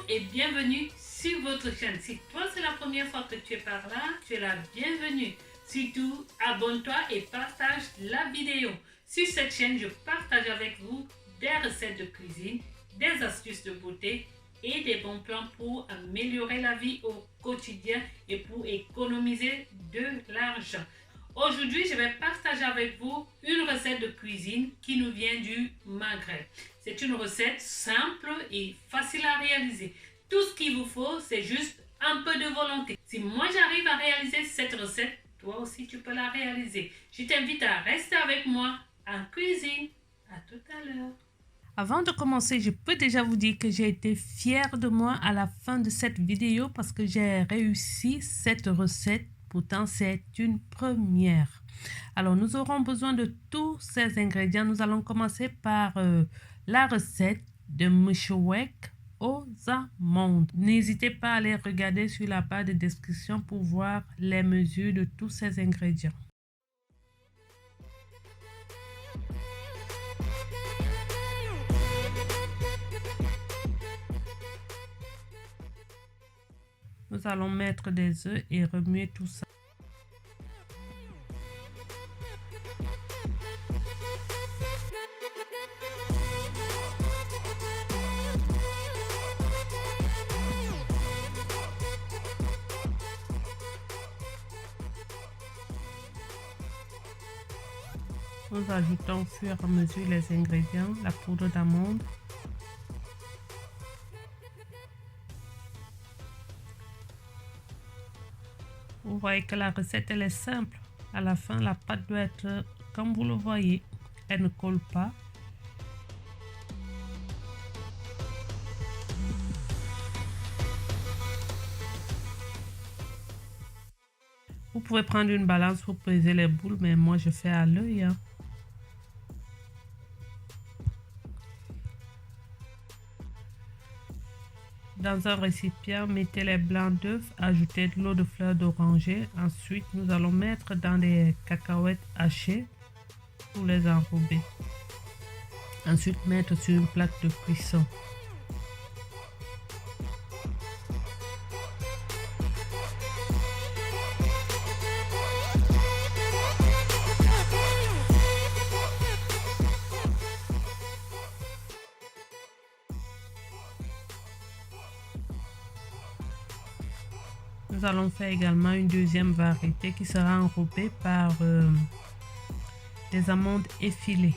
et bienvenue sur votre chaîne. Si toi c'est la première fois que tu es par là, tu es la bienvenue. Surtout, abonne-toi et partage la vidéo. Sur cette chaîne, je partage avec vous des recettes de cuisine, des astuces de beauté et des bons plans pour améliorer la vie au quotidien et pour économiser de l'argent. Aujourd'hui, je vais partager avec vous une recette de cuisine qui nous vient du Maghreb. C'est une recette simple et facile à réaliser. Tout ce qu'il vous faut, c'est juste un peu de volonté. Si moi j'arrive à réaliser cette recette, toi aussi tu peux la réaliser. Je t'invite à rester avec moi en cuisine. À tout à l'heure. Avant de commencer, je peux déjà vous dire que j'ai été fière de moi à la fin de cette vidéo parce que j'ai réussi cette recette. Pourtant, c'est une première. Alors, nous aurons besoin de tous ces ingrédients. Nous allons commencer par la recette de mouchewek aux amandes. N'hésitez pas à aller regarder sur la barre de description pour voir les mesures de tous ces ingrédients. Nous allons mettre des œufs et remuer tout ça. Nous ajoutons au fur et à mesure les ingrédients, la poudre d'amande, vous voyez que la recette elle est simple. À la fin, la pâte doit être comme vous le voyez, elle ne colle pas. Vous pouvez prendre une balance pour peser les boules, mais moi je fais à l'œil. Dans un récipient, mettez les blancs d'œufs, ajoutez de l'eau de fleur d'oranger. Ensuite, nous allons mettre dans des cacahuètes hachées pour les enrober. Ensuite, mettre sur une plaque de cuisson. Nous allons faire également une deuxième variété qui sera enrobée par des amandes effilées.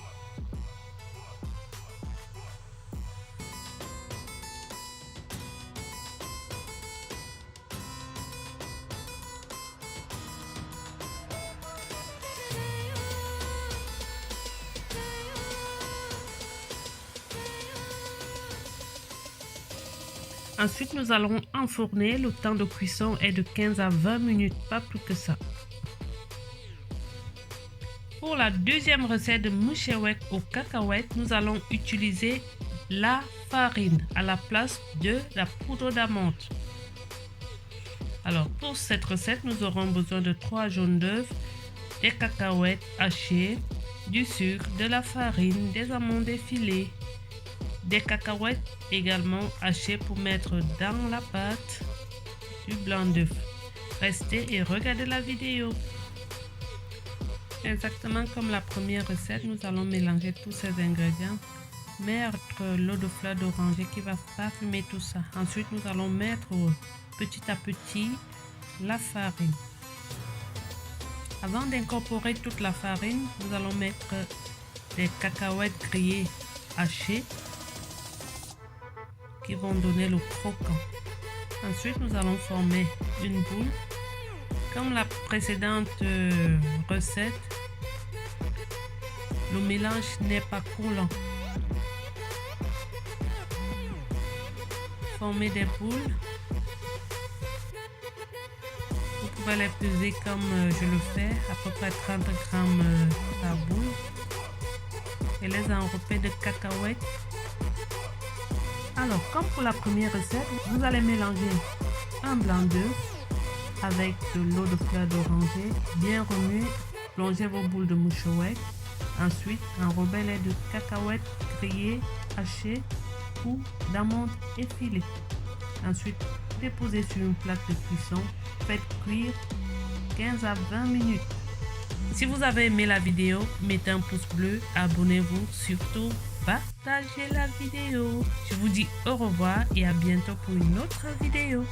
Ensuite, nous allons enfourner. Le temps de cuisson est de 15 à 20 minutes, pas plus que ça. Pour la deuxième recette de mouchewek aux cacahuètes, nous allons utiliser la farine à la place de la poudre d'amande. Alors, pour cette recette, nous aurons besoin de 3 jaunes d'œufs, des cacahuètes hachées, du sucre, de la farine, des amandes effilées, des cacahuètes également hachées pour mettre dans la pâte, du blanc d'œuf. Restez et regardez la vidéo. Exactement comme la première recette, nous allons mélanger tous ces ingrédients, mettre l'eau de fleur d'oranger qui va parfumer tout ça. Ensuite, nous allons mettre petit à petit la farine. Avant d'incorporer toute la farine, nous allons mettre des cacahuètes grillées hachées qui vont donner le croquant. Ensuite, nous allons former une boule. Comme la précédente recette, le mélange n'est pas collant. Formez des boules. Vous pouvez les peser comme je le fais, à peu près 30 grammes par boule. Et les enrober de cacahuètes. Alors, comme pour la première recette, vous allez mélanger un blanc d'œuf avec de l'eau de fleur d'oranger, bien remuer, plongez vos boules de mouchewek. Ensuite, enrobez-les de cacahuètes grillées, hachées ou d'amandes effilées. Ensuite, déposez sur une plaque de cuisson. Faites cuire 15 à 20 minutes. Si vous avez aimé la vidéo, mettez un pouce bleu, abonnez-vous, surtout partagez la vidéo. Je vous dis au revoir et à bientôt pour une autre vidéo.